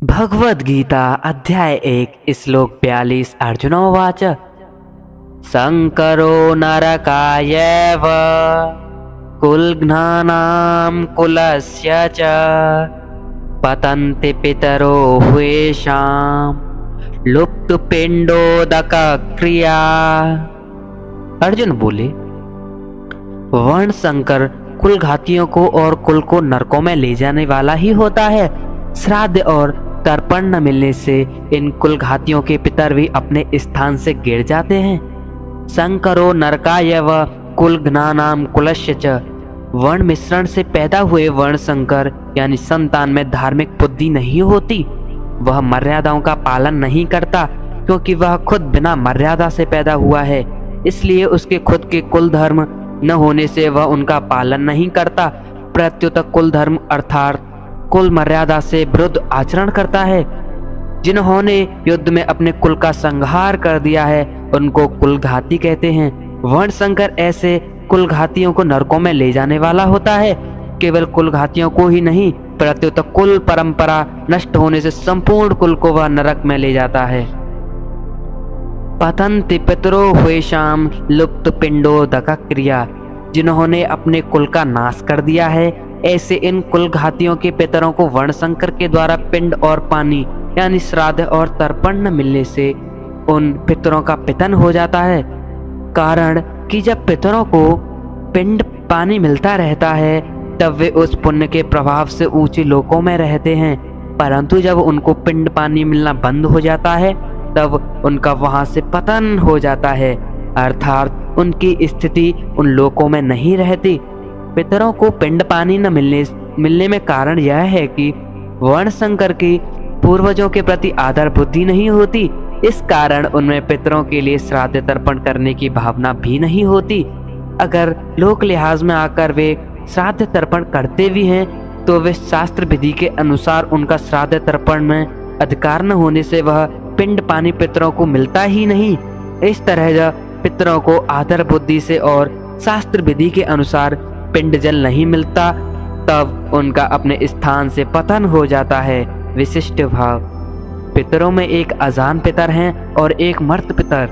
भगवद गीता अध्याय 1 श्लोक 42 अर्जुनोवाच शंकरो नरकायैव कुलघ्नानां कुलस्य च पतन्ति पितरो ह्वेषां लुप्तपिंडोदकक्रिया। अर्जुन बोले, वर्ण संकर कुल घातियों को और कुल को नरकों में ले जाने वाला ही होता है। श्राद्ध और तर्पण न मिलने से इन कुल घातियों के पितर भी अपने स्थान से गिर जाते हैं। संकरो नरकायव कुलघ्नानां कुलस्य च। वर्ण मिश्रण से पैदा हुए वर्ण संकर यानी संतान में धार्मिक बुद्धि नहीं होती। वह मर्यादाओं का पालन नहीं करता क्योंकि वह खुद बिना मर्यादा से पैदा हुआ है, इसलिए उसके खुद के कुल धर्म न होने से वह उनका पालन नहीं करता। प्रत्युत कुल धर्म अर्थात कुल मर्यादा से विरुद्ध आचरण करता है। जिन्होंने युद्ध में अपने कुल का संहार कर दिया है उनको कुलघाती कहते हैं। वर्ण संकर ऐसे कुलघातियों को नरकों में ले जाने वाला होता है। केवल कुलघातियों को ही नहीं, प्रत्युत कुल परंपरा नष्ट होने से संपूर्ण कुल को वह नरक में ले जाता है। पतन्ति पितरो ह्वेषां लुप्त पिंडोदक क्रिया। जिन्होंने अपने कुल का नाश कर दिया है ऐसे इन कुल घातियों के पितरों को वर्ण संकर के द्वारा पिंड और पानी यानी श्राद्ध और तर्पण न मिलने से उन पितरों का पितन हो जाता है। कारण कि जब पितरों को पिंड पानी मिलता रहता है तब वे उस पुण्य के प्रभाव से ऊंचे लोकों में रहते हैं, परंतु जब उनको पिंड पानी मिलना बंद हो जाता है तब उनका वहां से पतन हो जाता है, अर्थात उनकी स्थिति उन लोकों में नहीं रहती। पितरों को पिंड पानी न मिलने में कारण यह है कि वर्ण संकर की पूर्वजों के प्रति आदर बुद्धि नहीं होती। इस कारण उनमें पितरों के लिए श्राद्ध तर्पण करने की भावना भी नहीं होती। अगर लोक लिहाज में आकर वे श्राद्ध तर्पण करते भी हैं तो वे शास्त्र विधि के अनुसार उनका श्राद्ध तर्पण में अधिकार न होने से वह पिंड पानी पितरों को मिलता ही नहीं। इस तरह जब पितरों को आदर बुद्धि से और शास्त्र विधि के अनुसार पिंड जल नहीं मिलता तब उनका अपने स्थान से पतन हो जाता है। विशिष्ट भाव। पितरों में एक अजान पितर हैं और एक मर्त पितर।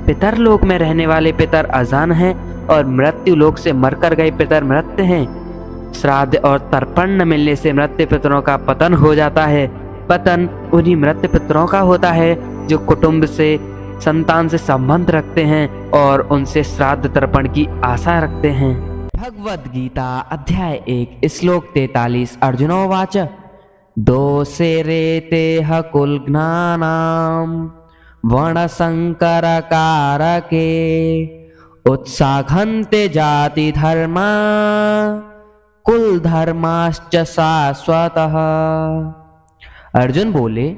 पितर लोक में रहने वाले पितर अजान हैं और मृत्यु लोक से मरकर गए पितर मृत हैं। श्राद्ध और तर्पण न मिलने से मृत पितरों का पतन हो जाता है। पतन उन्हीं मृत पितरों का होता है जो कुटुंब से संतान से संबंध रखते हैं और उनसे श्राद्ध तर्पण की आशा रखते हैं। भगवद गीता अध्याय 1 श्लोक 43 अर्जुनोवाच दोषे रेते ह कुलघ्नानां वर्ण संकर कारके उत्साघन्ते जाति धर्मा कुल धर्माश्च शाश्वतः। अर्जुन बोले,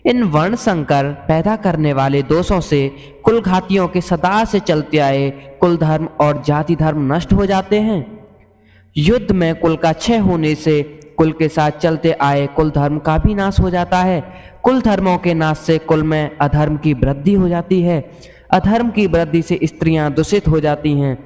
इन वर्ण संकर पैदा करने वाले दोषों से कुल घातियों के सदा से चलते आए कुल धर्म और जाति धर्म नष्ट हो जाते हैं। युद्ध में कुल का क्षय होने से कुल के साथ चलते आए कुल धर्म का भी नाश हो जाता है। कुल धर्मों के नाश से कुल में अधर्म की वृद्धि हो जाती है। अधर्म की वृद्धि से स्त्रियां दूषित हो जाती हैं।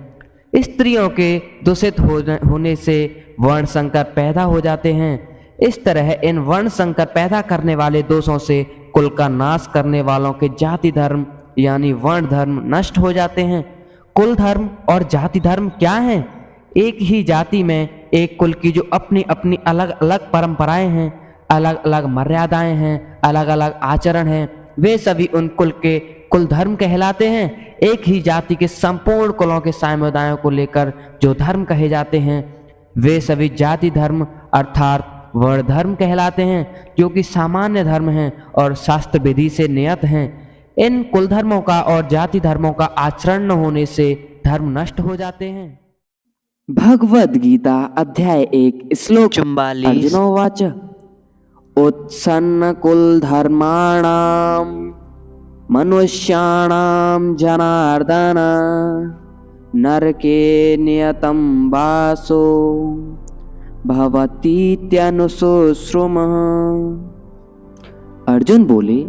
स्त्रियों के दूषित होने से वर्ण संकर पैदा हो जाते हैं। इस तरह इन वर्ण संकर पैदा करने वाले दोषों से कुल का नाश करने वालों के जाति धर्म यानी वर्ण धर्म नष्ट हो जाते हैं। कुल धर्म और जाति धर्म क्या हैं? एक ही जाति में एक कुल की जो अपनी अपनी अलग अलग परंपराएं हैं, अलग अलग मर्यादाएं हैं, अलग अलग आचरण हैं, वे सभी उन कुल के कुल धर्म कहलाते हैं। एक ही जाति के संपूर्ण कुलों के समुदायों को लेकर जो धर्म कहे जाते हैं वे सभी जाति धर्म अर्थात वर्ण धर्म कहलाते हैं, जो कि सामान्य धर्म हैं और शास्त्र विधि से नियत हैं। इन कुल धर्मों का और जाति धर्मों का आचरण न होने से धर्म नष्ट हो जाते हैं। भगवद गीता अध्याय 1 श्लोक 44 अर्जुनोवाच उत्सन्न कुल धर्माणां मनुष्याणां जनार्दन नरके नियतं वासो भवतीत्यनुशुश्रुम। अर्जुन बोले,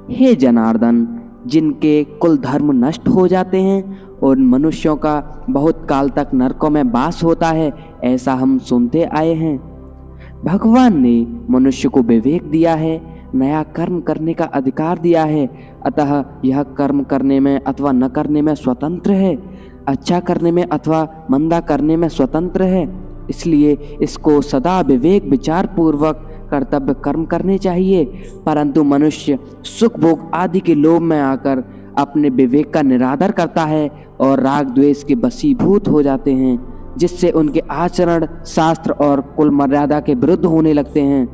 हे जनार्दन, जिनके कुल धर्म नष्ट हो जाते हैं और मनुष्यों का बहुत काल तक नरकों में वास होता है, ऐसा हम सुनते आए हैं। भगवान ने मनुष्य को विवेक दिया है, नया कर्म करने का अधिकार दिया है, अतः यह कर्म करने में अथवा न करने में स्वतंत्र है, अच्छा करने में अथवा मंदा करने में स्वतंत्र है। इसलिए इसको सदा विवेक विचार पूर्वक कर्तव्य कर्म करने चाहिए। परंतु मनुष्य सुख भोग आदि के लोभ में आकर अपने विवेक का निरादर करता है और राग द्वेष के वशीभूत हो जाते हैं, जिससे उनके आचरण शास्त्र और कुल मर्यादा के विरुद्ध होने लगते हैं।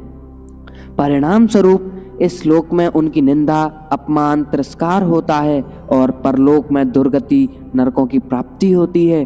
परिणाम स्वरूप इस लोक में उनकी निंदा, अपमान, तिरस्कार होता है और परलोक में दुर्गति, नरकों की प्राप्ति होती है।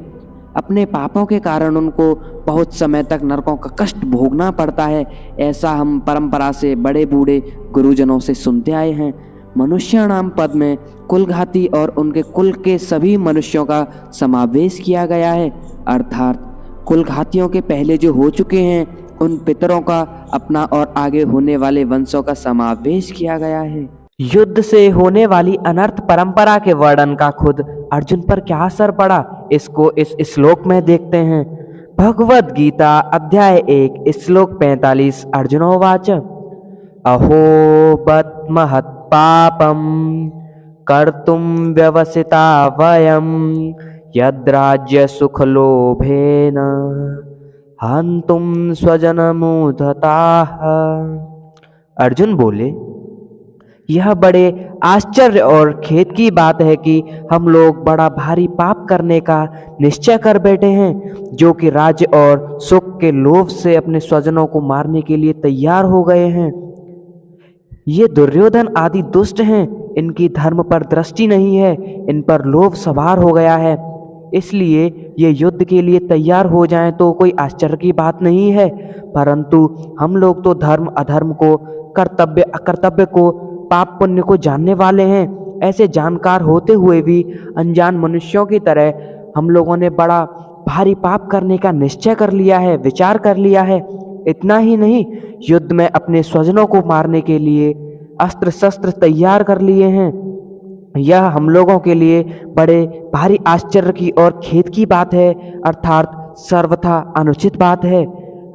अपने पापों के कारण उनको बहुत समय तक नरकों का कष्ट भोगना पड़ता है। ऐसा हम परंपरा से बड़े बूढ़े गुरुजनों से सुनते आए हैं। मनुष्याणाम पद में कुलघाती और उनके कुल के सभी मनुष्यों का समावेश किया गया है, अर्थात कुलघातियों के पहले जो हो चुके हैं उन पितरों का, अपना और आगे होने वाले वंशों का समावेश किया गया है। युद्ध से होने वाली अनर्थ परंपरा के वर्णन का खुद अर्जुन पर क्या असर पड़ा, इसको इस श्लोक में देखते हैं। भगवद गीता अध्याय 1 श्लोक 45। अर्जुनोवाच अहो बत महत् पापम कर्तुम व्यवसिता वयम यद्राज्य सुख लोभेन हन्तुम स्वजनमुद्धताः। अर्जुन बोले, यह बड़े आश्चर्य और खेद की बात है कि हम लोग बड़ा भारी पाप करने का निश्चय कर बैठे हैं, जो कि राज्य और सुख के लोभ से अपने स्वजनों को मारने के लिए तैयार हो गए हैं। ये दुर्योधन आदि दुष्ट हैं, इनकी धर्म पर दृष्टि नहीं है, इन पर लोभ सवार हो गया है, इसलिए ये युद्ध के लिए तैयार हो जाएं तो कोई आश्चर्य की बात नहीं है। परंतु हम लोग तो धर्म अधर्म को, कर्तव्य अकर्तव्य को, पाप पुण्य को जानने वाले हैं। ऐसे जानकार होते हुए भी अनजान मनुष्यों की तरह हम लोगों ने बड़ा भारी पाप करने का निश्चय कर लिया है, विचार कर लिया है। इतना ही नहीं, युद्ध में अपने स्वजनों को मारने के लिए अस्त्र शस्त्र तैयार कर लिए हैं। यह हम लोगों के लिए बड़े भारी आश्चर्य की और खेद की बात है, अर्थात सर्वथा अनुचित बात है।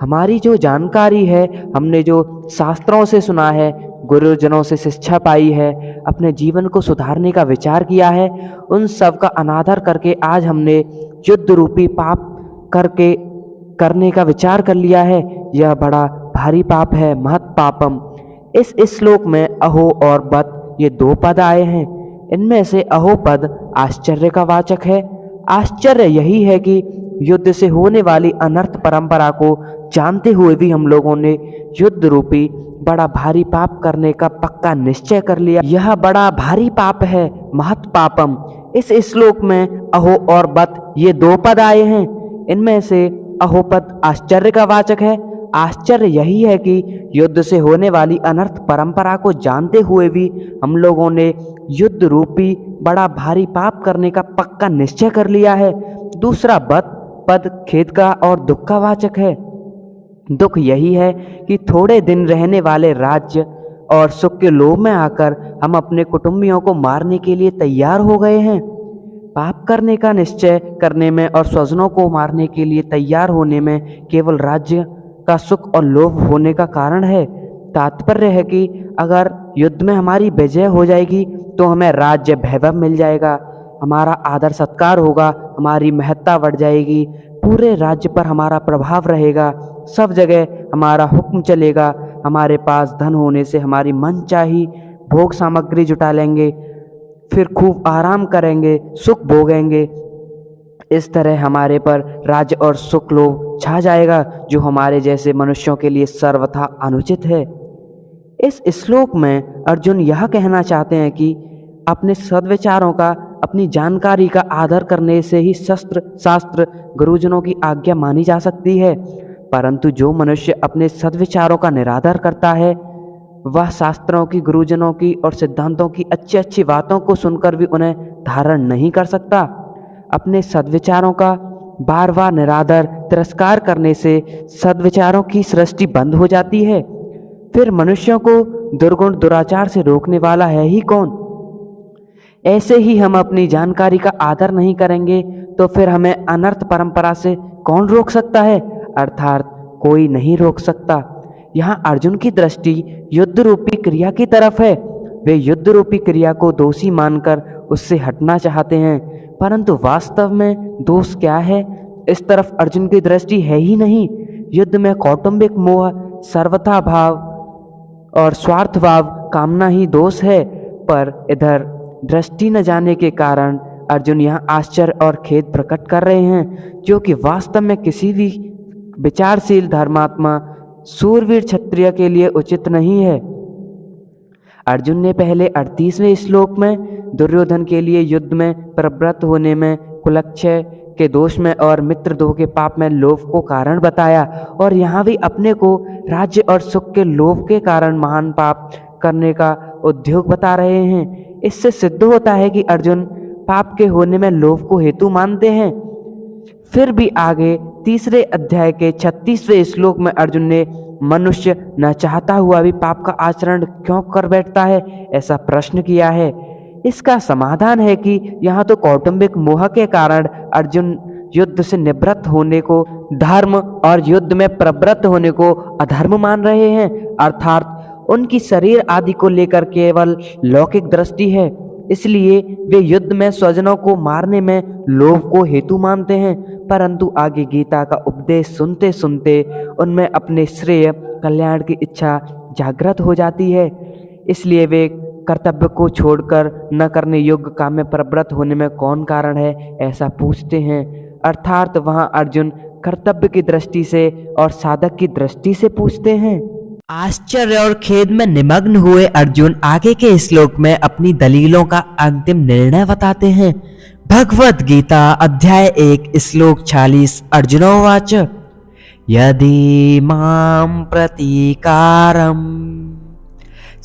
हमारी जो जानकारी है, हमने जो शास्त्रों से सुना है, गुरुजनों से शिक्षा पाई है, अपने जीवन को सुधारने का विचार किया है, उन सब का अनादर करके आज हमने युद्ध रूपी पाप करने का विचार कर लिया है। यह बड़ा भारी पाप है, महत् पापम। इस श्लोक में अहो और बत ये दो पद आए हैं। इनमें से अहो पद आश्चर्य का वाचक है। आश्चर्य यही है कि युद्ध से होने वाली अनर्थ परंपरा को जानते हुए भी हम लोगों ने युद्ध रूपी बड़ा भारी पाप करने का पक्का निश्चय कर लिया। यह बड़ा भारी पाप है, महत् पापम। इस श्लोक में अहो और बत ये दो पद आए हैं। इनमें से अहो पद आश्चर्य का वाचक है। आश्चर्य यही है कि युद्ध से होने वाली अनर्थ परंपरा को जानते हुए भी हम लोगों ने युद्ध रूपी बड़ा भारी पाप करने का पक्का निश्चय कर लिया है। दूसरा बत पद खेद का और दुख का वाचक है। दुख यही है कि थोड़े दिन रहने वाले राज्य और सुख के लोभ में आकर हम अपने कुटुंबियों को मारने के लिए तैयार हो गए हैं। पाप करने का निश्चय करने में और स्वजनों को मारने के लिए तैयार होने में केवल राज्य का सुख और लोभ होने का कारण है। तात्पर्य है कि अगर युद्ध में हमारी विजय हो जाएगी तो हमें राज्य वैभव मिल जाएगा, हमारा आदर सत्कार होगा, हमारी महत्ता बढ़ जाएगी, पूरे राज्य पर हमारा प्रभाव रहेगा, सब जगह हमारा हुक्म चलेगा, हमारे पास धन होने से हमारी मनचाही भोग सामग्री जुटा लेंगे, फिर खूब आराम करेंगे, सुख भोगेंगे। इस तरह हमारे पर राज्य और सुख लोभ छा जाएगा, जो हमारे जैसे मनुष्यों के लिए सर्वथा अनुचित है। इस श्लोक में अर्जुन यह कहना चाहते हैं कि अपने सद्विचारों का, अपनी जानकारी का आदर करने से ही शास्त्र गुरुजनों की आज्ञा मानी जा सकती है। परंतु जो मनुष्य अपने सद्विचारों का निरादर करता है, वह शास्त्रों की, गुरुजनों की और सिद्धांतों की अच्छी अच्छी बातों को सुनकर भी उन्हें धारण नहीं कर सकता। अपने सद्विचारों का बार बार निरादर, तिरस्कार करने से सद्विचारों की सृष्टि बंद हो जाती है। फिर मनुष्यों को दुर्गुण दुराचार से रोकने वाला है ही कौन? ऐसे ही हम अपनी जानकारी का आदर नहीं करेंगे तो फिर हमें अनर्थ परंपरा से कौन रोक सकता है? अर्थात कोई नहीं रोक सकता। यहाँ अर्जुन की दृष्टि युद्ध रूपी क्रिया की तरफ है। वे युद्ध रूपी क्रिया को दोषी मानकर उससे हटना चाहते हैं, परंतु वास्तव में दोष क्या है, इस तरफ अर्जुन की दृष्टि है ही नहीं। युद्ध में कौटुंबिक मोह, सर्वथा भाव और स्वार्थ भाव, कामना ही दोष है। पर इधर दृष्टि न जाने के कारण अर्जुन यहाँ आश्चर्य और खेद प्रकट कर रहे हैं, जो कि वास्तव में किसी भी विचारशील धर्मात्मा सूरवीर क्षत्रिय के लिए उचित नहीं है। अर्जुन ने पहले 38वें श्लोक में दुर्योधन के लिए युद्ध में प्रवृत्त होने में, कुलक्षय के दोष में और मित्रद्रोह के पाप में लोभ को कारण बताया, और यहाँ भी अपने को राज्य और सुख के लोभ के कारण महान पाप करने का उद्योग बता रहे हैं। इससे सिद्ध होता है कि अर्जुन पाप के होने में लोभ को हेतु मानते हैं। फिर भी आगे 3 अध्याय के 36वें श्लोक में अर्जुन ने मनुष्य न चाहता हुआ भी पाप का आचरण क्यों कर बैठता है, ऐसा प्रश्न किया है। इसका समाधान है कि यहाँ तो कौटुंबिक मोह के कारण अर्जुन युद्ध से निवृत्त होने को धर्म और युद्ध में प्रवृत्त होने को अधर्म मान रहे हैं, अर्थात उनकी शरीर आदि को लेकर केवल लौकिक दृष्टि है। इसलिए वे युद्ध में स्वजनों को मारने में लोभ को हेतु मानते हैं, परंतु आगे गीता का उपदेश सुनते सुनते उनमें अपने श्रेय कल्याण की इच्छा जागृत हो जाती है। इसलिए वे कर्तव्य को छोड़कर न करने योग्य काम में प्रवृत्त होने में कौन कारण है, ऐसा पूछते हैं। अर्थात वहाँ अर्जुन कर्तव्य की दृष्टि से और साधक की दृष्टि से पूछते हैं। आश्चर्य और खेद में निमग्न हुए अर्जुन आगे के श्लोक में अपनी दलीलों का अंतिम निर्णय बताते हैं। भगवद गीता अध्याय 1 श्लोक 46। अर्जुनोवाच यदि मां प्रतीकारं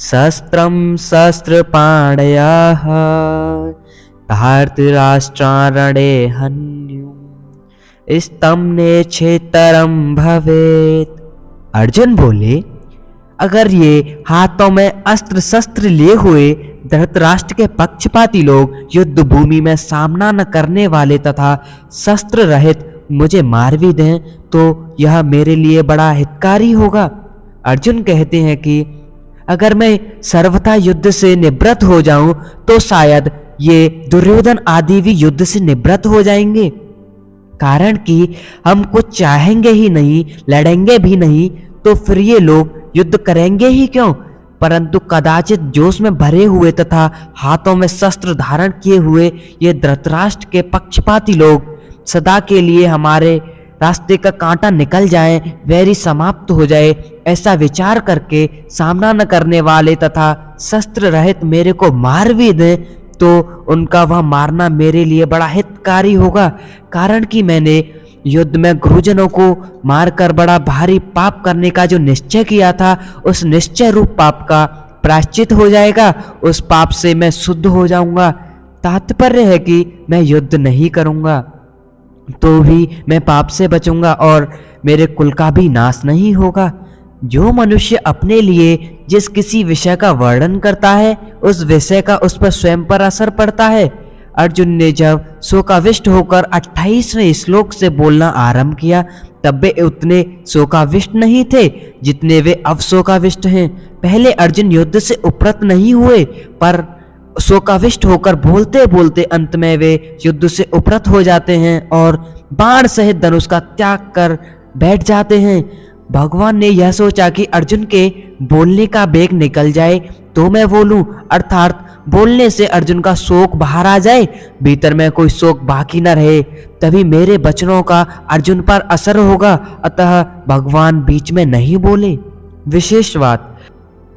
शस्त्रं शस्त्रपाणयः धार्तराष्ट्रारणे हन्युं स्तं नेच्छेतरं भवेत्। अर्जुन बोले, अगर ये हाथों में अस्त्र शस्त्र लिए हुए धृतराष्ट्र के पक्षपाती लोग युद्ध भूमि में सामना न करने वाले तथा शस्त्र रहित मुझे मार भी दें तो यह मेरे लिए बड़ा हितकारी होगा। अर्जुन कहते हैं कि अगर मैं सर्वथा युद्ध से निवृत्त हो जाऊं तो शायद ये दुर्योधन आदि भी युद्ध से निवृत्त हो जाएंगे, कारण कि हम कुछ चाहेंगे ही नहीं, लड़ेंगे भी नहीं, तो फिर ये लोग युद्ध करेंगे ही क्यों। परंतु कदाचित जोश में भरे हुए तथा हाथों में शस्त्र धारण किए हुए ये धृतराष्ट्र के पक्षपाती लोग सदा के लिए हमारे रास्ते का कांटा निकल जाए, वैरी समाप्त हो जाए, ऐसा विचार करके सामना न करने वाले तथा शस्त्र रहित मेरे को मार भी दें तो उनका वह मारना मेरे लिए बड़ा हितकारी होगा, कारण कि मैंने युद्ध में गुरुजनों को मारकर बड़ा भारी पाप करने का जो निश्चय किया था, उस निश्चय रूप पाप का प्रायश्चित हो जाएगा, उस पाप से मैं शुद्ध हो जाऊंगा। तात्पर्य है कि मैं युद्ध नहीं करूंगा तो भी मैं पाप से बचूंगा और मेरे कुल का भी नाश नहीं होगा। जो मनुष्य अपने लिए जिस किसी विषय का वर्णन करता है उस विषय का उस पर स्वयं पर असर पड़ता है। अर्जुन ने जब शोकाविष्ट होकर 28वें श्लोक से बोलना आरंभ किया तब वे उतने शोकाविष्ट नहीं थे जितने वे अब शोकाविष्ट हैं। पहले अर्जुन युद्ध से उपरत नहीं हुए, पर शोकाविष्ट होकर बोलते बोलते अंत में वे युद्ध से उपरत हो जाते हैं और बाण सहित धनुष का त्याग कर बैठ जाते हैं। भगवान ने यह सोचा कि अर्जुन के बोलने का वेग निकल जाए तो मैं बोलूं, अर्थात बोलने से अर्जुन का शोक बाहर आ जाए, भीतर में कोई शोक बाकी न रहे, तभी मेरे वचनों का अर्जुन पर असर होगा। अतः भगवान बीच में नहीं बोले। विशेष बात,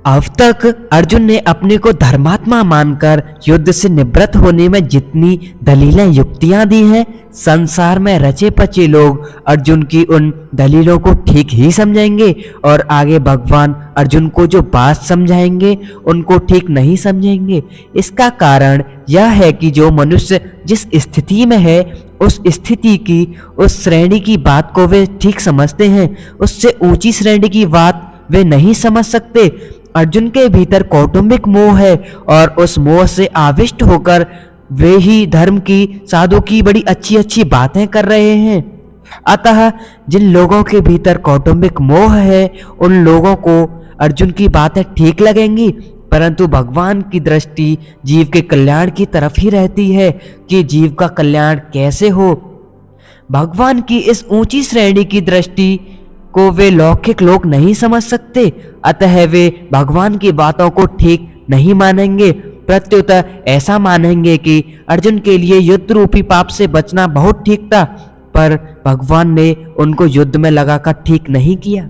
अब तक अर्जुन ने अपने को धर्मात्मा मानकर युद्ध से निवृत्त होने में जितनी दलीलें युक्तियां दी हैं, संसार में रचे पचे लोग अर्जुन की उन दलीलों को ठीक ही समझेंगे और आगे भगवान अर्जुन को जो बात समझाएंगे उनको ठीक नहीं समझेंगे। इसका कारण यह है कि जो मनुष्य जिस स्थिति में है उस स्थिति की, उस श्रेणी की बात को वे ठीक समझते हैं, उससे ऊंची श्रेणी की बात वे नहीं समझ सकते। अर्जुन के भीतर कौटुंबिक मोह है और उस मोह से आविष्ट होकर वे ही धर्म की, साधु की बड़ी अच्छी अच्छी बातें कर रहे हैं। अतः जिन लोगों के भीतर कौटुंबिक मोह है उन लोगों को अर्जुन की बातें ठीक लगेंगी, परंतु भगवान की दृष्टि जीव के कल्याण की तरफ ही रहती है कि जीव का कल्याण कैसे हो। भगवान की इस ऊंची श्रेणी की दृष्टि को वे लौकिक लोग नहीं समझ सकते, अतः वे भगवान की बातों को ठीक नहीं मानेंगे, प्रत्युत ऐसा मानेंगे कि अर्जुन के लिए युद्ध रूपी पाप से बचना बहुत ठीक था, पर भगवान ने उनको युद्ध में लगाकर ठीक नहीं किया।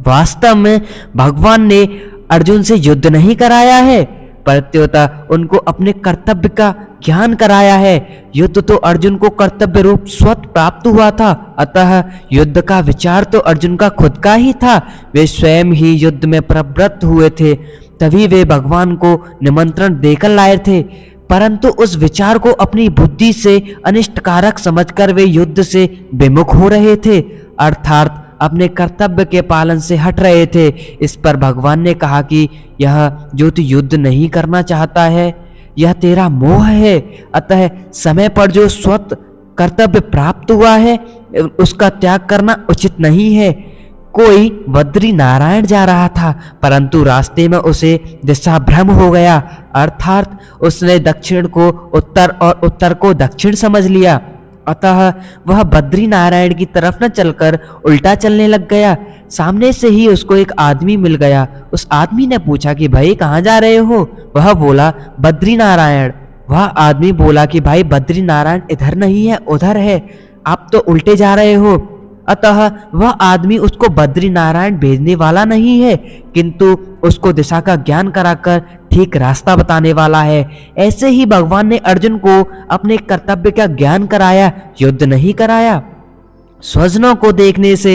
वास्तव में भगवान ने अर्जुन से युद्ध नहीं कराया है, प्रत्युत उनको अपने कर्तव्य का ज्ञान कराया है। युद्ध तो अर्जुन को कर्तव्य रूप स्वतः प्राप्त हुआ था, अतः युद्ध का विचार तो अर्जुन का खुद का ही था। वे स्वयं ही युद्ध में प्रवृत्त हुए थे, तभी वे भगवान को निमंत्रण देकर लाए थे, परंतु उस विचार को अपनी बुद्धि से अनिष्टकारक समझकर वे युद्ध से विमुख हो रहे थे, अर्थात अपने कर्तव्य के पालन से हट रहे थे। इस पर भगवान ने कहा कि यह जो तू युद्ध नहीं करना चाहता है यह तेरा मोह है, अतः समय पर जो स्वतः कर्तव्य प्राप्त हुआ है उसका त्याग करना उचित नहीं है। कोई बद्री नारायण जा रहा था, परंतु रास्ते में उसे दिशा भ्रम हो गया, अर्थात उसने दक्षिण को उत्तर और उत्तर को दक्षिण समझ लिया, अतः वह बद्री नारायण की तरफ न चलकर उल्टा चलने लग गया। सामने से ही उसको एक आदमी मिल गया। उस आदमी ने पूछा कि भाई कहाँ जा रहे हो? वह बोला बद्री नारायण। वह आदमी बोला कि भाई बद्री नारायण इधर नहीं है, उधर है, आप तो उल्टे जा रहे हो। अतः वह आदमी उसको बद्री नारायण भेजने वाला नहीं है, किंतु उसको दिशा का ज्ञान कराकर ठीक रास्ता बताने वाला है। ऐसे ही भगवान ने अर्जुन को अपने कर्तव्य का ज्ञान कराया, युद्ध नहीं कराया। स्वजनों को देखने से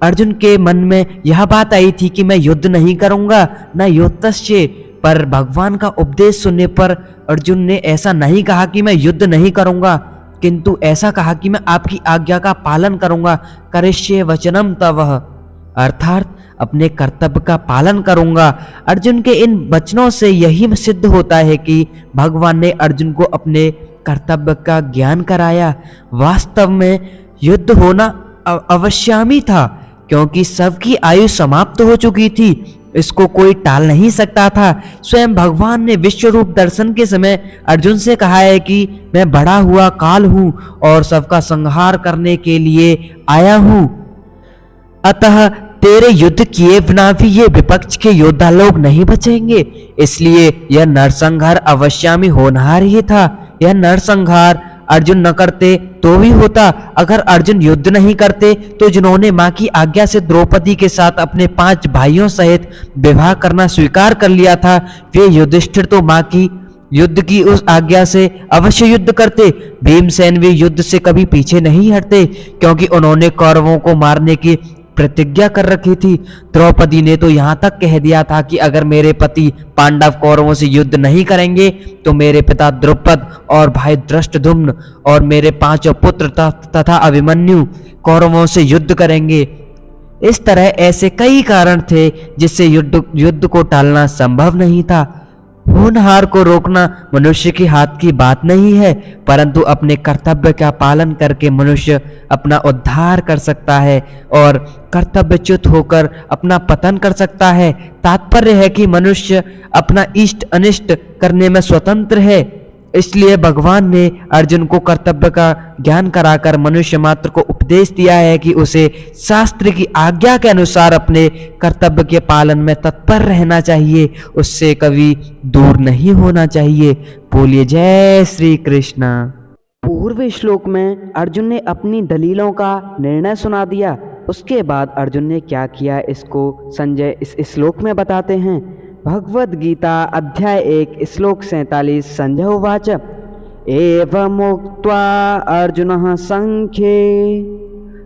अर्जुन के मन में यह बात आई थी कि मैं युद्ध नहीं करूंगा, न योत्तस्य, पर भगवान का उपदेश सुनने पर अर्जुन ने ऐसा नहीं कहा कि मैं युद्ध नहीं करूंगा, किंतु ऐसा कहा कि मैं आपकी आज्ञा का पालन करूंगा, करिष्ये वचनम तव, अर्थात अपने कर्तव्य का पालन करूंगा। अर्जुन के इन वचनों से यही सिद्ध होता है कि भगवान ने अर्जुन को अपने कर्तव्य का ज्ञान कराया। वास्तव में युद्ध होना अवश्यामी था, क्योंकि सबकी आयु समाप्त हो चुकी थी, इसको कोई टाल नहीं सकता था। स्वयं भगवान ने विश्व रूप दर्शन के समय अर्जुन से कहा है कि मैं बढ़ा हुआ काल हूं और सबका संहार करने के लिए आया हूं, अतः तेरे युद्ध किए बिना भी ये विपक्ष के योद्धा लोग नहीं बचेंगे, इसलिए यह नरसंहार अवश्यामी होनहार ही था। यह नरसंहार अर्जुन न करते तो भी होता। अगर अर्जुन युद्ध नहीं करते तो जिन्होंने मां की आज्ञा से द्रौपदी के साथ अपने 5 भाइयों सहित विवाह करना स्वीकार कर लिया था, वे युधिष्ठिर तो मां की युद्ध की उस आज्ञा से अवश्य युद्ध करते। भीमसेन भी युद्ध से कभी पीछे नहीं हटते, क्योंकि उन्होंने कौरवों को मारने की प्रतिज्ञा कर रखी थी। द्रौपदी ने तो यहाँ तक कह दिया था कि अगर मेरे पति पांडव कौरवों से युद्ध नहीं करेंगे तो मेरे पिता द्रुपद और भाई धृष्टद्युम्न और मेरे 5 पुत्र तथा अभिमन्यु कौरवों से युद्ध करेंगे। इस तरह ऐसे कई कारण थे जिससे युद्ध को टालना संभव नहीं था। होनहार को रोकना मनुष्य के हाथ की बात नहीं है, परंतु अपने कर्तव्य का पालन करके मनुष्य अपना उद्धार कर सकता है और कर्तव्यच्युत होकर अपना पतन कर सकता है। तात्पर्य है कि मनुष्य अपना इष्ट अनिष्ट करने में स्वतंत्र है। इसलिए भगवान ने अर्जुन को कर्तव्य का ज्ञान कराकर मनुष्य मात्र को उपदेश दिया है कि उसे शास्त्र की आज्ञा के अनुसार अपने कर्तव्य के पालन में तत्पर रहना चाहिए, उससे कभी दूर नहीं होना चाहिए। बोलिए जय श्री कृष्ण। पूर्व श्लोक में अर्जुन ने अपनी दलीलों का निर्णय सुना दिया। उसके बाद अर्जुन ने क्या किया इसको संजय इस श्लोक में बताते हैं। भगवद गीता अध्याय 1 श्लोक 47। संजय उवाच एवमुक्त्वा अर्जुनः संख्ये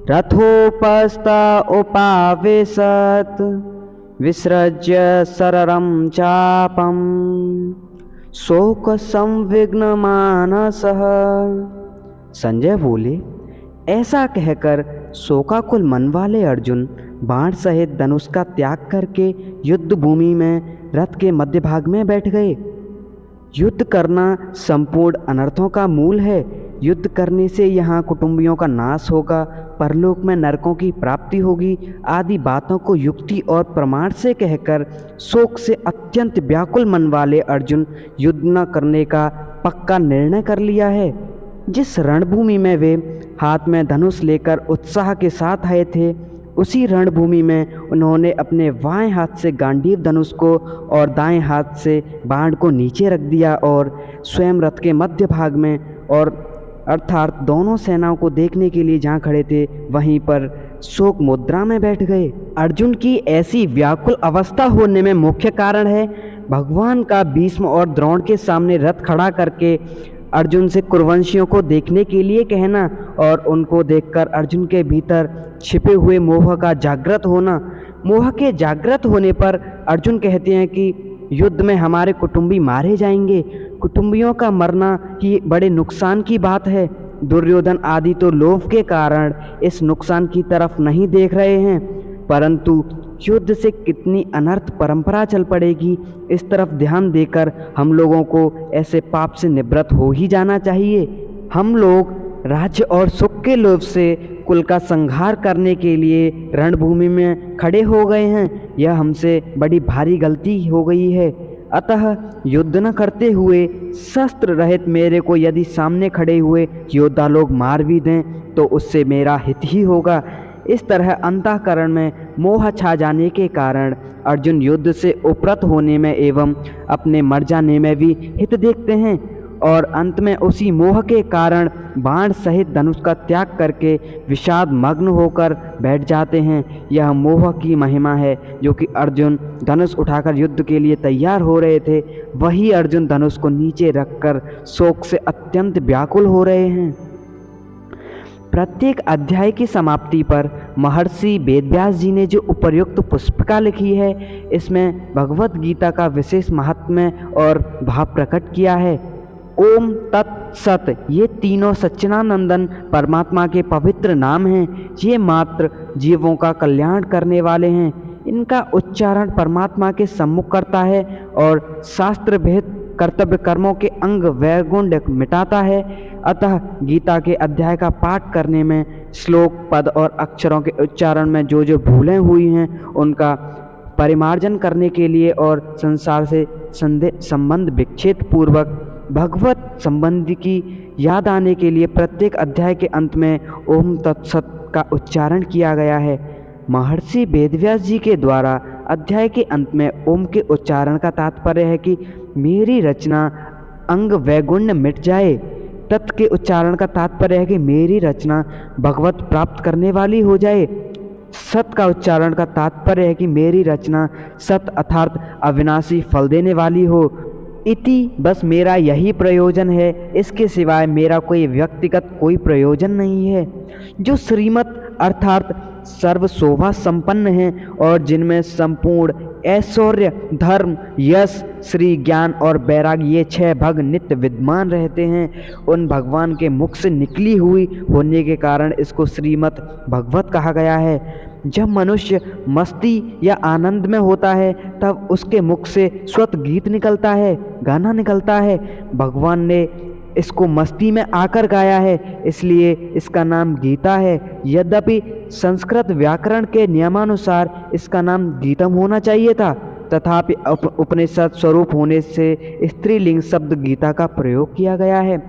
रथोपस्थ उपावेशत् विसृज्य शररं चापं शोक संविघ्न मानसः। संजय बोले, ऐसा कहकर शोकाकुल मन वाले अर्जुन बाण सहित धनुष का त्याग करके युद्ध भूमि में रथ के मध्य भाग में बैठ गए। युद्ध करना संपूर्ण अनर्थों का मूल है, युद्ध करने से यहाँ कुटुंबियों का नाश होगा, परलोक में नरकों की प्राप्ति होगी आदि बातों को युक्ति और प्रमाण से कहकर शोक से अत्यंत व्याकुल मन वाले अर्जुन युद्ध न करने का पक्का निर्णय कर लिया है। जिस रणभूमि में वे हाथ में धनुष लेकर उत्साह के साथ आए थे, उसी रणभूमि में उन्होंने अपने बाएं हाथ से गांडीव धनुष को और दाएं हाथ से बाण को नीचे रख दिया और स्वयं रथ के मध्य भाग में और अर्थात दोनों सेनाओं को देखने के लिए जहाँ खड़े थे वहीं पर शोक मुद्रा में बैठ गए। अर्जुन की ऐसी व्याकुल अवस्था होने में मुख्य कारण है भगवान का भीष्म और द्रोण के सामने रथ खड़ा करके अर्जुन से कुरुवंशियों को देखने के लिए कहना और उनको देखकर अर्जुन के भीतर छिपे हुए मोह का जागृत होना। मोह के जागृत होने पर अर्जुन कहते हैं कि युद्ध में हमारे कुटुंबी मारे जाएंगे। कुटुंबियों का मरना ही बड़े नुकसान की बात है। दुर्योधन आदि तो लोभ के कारण इस नुकसान की तरफ नहीं देख रहे हैं, परंतु युद्ध से कितनी अनर्थ परंपरा चल पड़ेगी, इस तरफ ध्यान देकर हम लोगों को ऐसे पाप से निवृत्त हो ही जाना चाहिए। हम लोग राज्य और सुख के लोभ से कुल का संहार करने के लिए रणभूमि में खड़े हो गए हैं। यह हमसे बड़ी भारी गलती हो गई है। अतः युद्ध न करते हुए शस्त्र रहित मेरे को यदि सामने खड़े हुए योद्धा लोग मार भी दें तो उससे मेरा हित ही होगा। इस तरह अंतःकरण में मोह छा जाने के कारण अर्जुन युद्ध से उपरत होने में एवं अपने मर जाने में भी हित देखते हैं और अंत में उसी मोह के कारण बाण सहित धनुष का त्याग करके विषाद मग्न होकर बैठ जाते हैं। यह मोह की महिमा है जो कि अर्जुन धनुष उठाकर युद्ध के लिए तैयार हो रहे थे, वही अर्जुन धनुष को नीचे रखकर शोक से अत्यंत व्याकुल हो रहे हैं। प्रत्येक अध्याय की समाप्ति पर महर्षि वेदव्यास जी ने जो उपर्युक्त पुष्पिका लिखी है, इसमें भगवत गीता का विशेष महात्म्य और भाव प्रकट किया है। ओम तत्सत, ये तीनों सच्चिदानंदन परमात्मा के पवित्र नाम हैं। ये मात्र जीवों का कल्याण करने वाले हैं। इनका उच्चारण परमात्मा के सम्मुख करता है और शास्त्र भेद कर्तव्य कर्मों के अंग वैगुण्य मिटाता है। अतः गीता के अध्याय का पाठ करने में श्लोक, पद और अक्षरों के उच्चारण में जो जो भूलें हुई हैं उनका परिमार्जन करने के लिए और संसार से संबंध विच्छेद पूर्वक भगवत संबंध की याद आने के लिए प्रत्येक अध्याय के अंत में ओम तत्सत का उच्चारण किया गया है। महर्षि वेदव्यास जी के द्वारा अध्याय के अंत में ओम के उच्चारण का तात्पर्य है कि मेरी रचना अंग वैगुण्य मिट जाए। तत् के उच्चारण का तात्पर्य है कि मेरी रचना भगवत प्राप्त करने वाली हो जाए। सत का उच्चारण का तात्पर्य है कि मेरी रचना सत अर्थात अविनाशी फल देने वाली हो। इति, बस मेरा यही प्रयोजन है, इसके सिवाय मेरा कोई व्यक्तिगत कोई प्रयोजन नहीं है। जो श्रीमत अर्थात सर्व शोभा संपन्न हैं और जिनमें संपूर्ण ऐश्वर्य, धर्म, यश, श्री, ज्ञान और वैराग्य ये 6 भग नित्य विद्यमान रहते हैं, उन भगवान के मुख से निकली हुई होने के कारण इसको श्रीमद् भगवत कहा गया है। जब मनुष्य मस्ती या आनंद में होता है तब उसके मुख से स्वतः गीत निकलता है, गाना निकलता है। भगवान ने इसको मस्ती में आकर गाया है, इसलिए इसका नाम गीता है। यद्यपि संस्कृत व्याकरण के नियमानुसार इसका नाम गीतम होना चाहिए था, तथापि उपनिषद स्वरूप होने से स्त्रीलिंग शब्द गीता का प्रयोग किया गया है।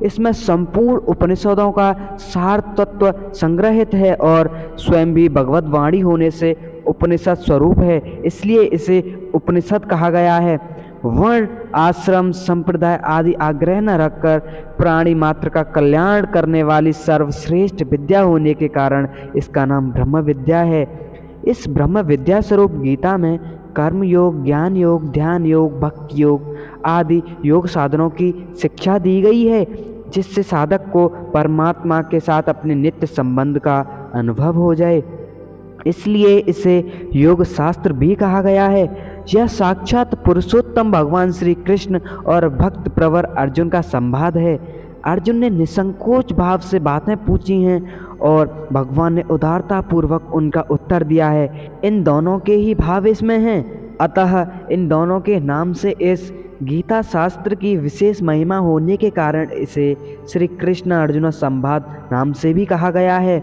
इसमें संपूर्ण उपनिषदों का सार तत्व संग्रहित है और स्वयं भी भगवत वाणी होने से उपनिषद स्वरूप है, इसलिए इसे उपनिषद कहा गया है। वर्ण, आश्रम, संप्रदाय आदि आग्रह न रखकर प्राणी मात्र का कल्याण करने वाली सर्वश्रेष्ठ विद्या होने के कारण इसका नाम ब्रह्म विद्या है। इस ब्रह्म विद्या स्वरूप गीता में कर्म योग, ज्ञान योग, ध्यान योग, भक्ति योग आदि योग साधनों की शिक्षा दी गई है, जिससे साधक को परमात्मा के साथ अपने नित्य संबंध का अनुभव हो जाए। इसलिए इसे योग शास्त्र भी कहा गया है। यह साक्षात पुरुषोत्तम भगवान श्री कृष्ण और भक्त प्रवर अर्जुन का संवाद है। अर्जुन ने निसंकोच भाव से बातें पूछी हैं और भगवान ने उदारता पूर्वक उनका उत्तर दिया है। इन दोनों के ही भाव इसमें हैं। अतः इन दोनों के नाम से इस गीता शास्त्र की विशेष महिमा होने के कारण इसे श्री कृष्ण अर्जुन संवाद नाम से भी कहा गया है।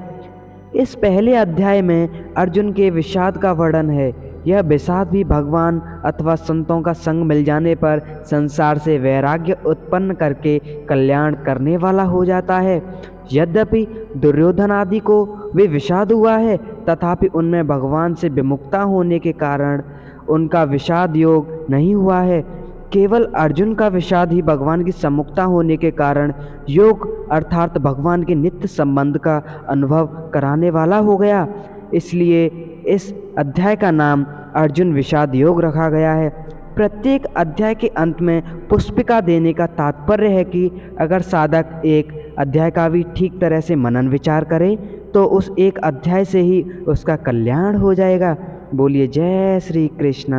इस पहले अध्याय में अर्जुन के विषाद का वर्णन है। यह विषाद भी भगवान अथवा संतों का संग मिल जाने पर संसार से वैराग्य उत्पन्न करके कल्याण करने वाला हो जाता है। यद्यपि दुर्योधन आदि को वे विषाद हुआ है, तथापि उनमें भगवान से विमुक्ता होने के कारण उनका विषाद योग नहीं हुआ है। केवल अर्जुन का विषाद ही भगवान की सम्मुखता होने के कारण योग अर्थात भगवान के नित्य संबंध का अनुभव कराने वाला हो गया। इसलिए इस अध्याय का नाम अर्जुन विषाद योग रखा गया है। प्रत्येक अध्याय के अंत में पुष्पिका देने का तात्पर्य है कि अगर साधक एक अध्याय का भी ठीक तरह से मनन विचार करे तो उस एक अध्याय से ही उसका कल्याण हो जाएगा। बोलिए जय श्री कृष्ण।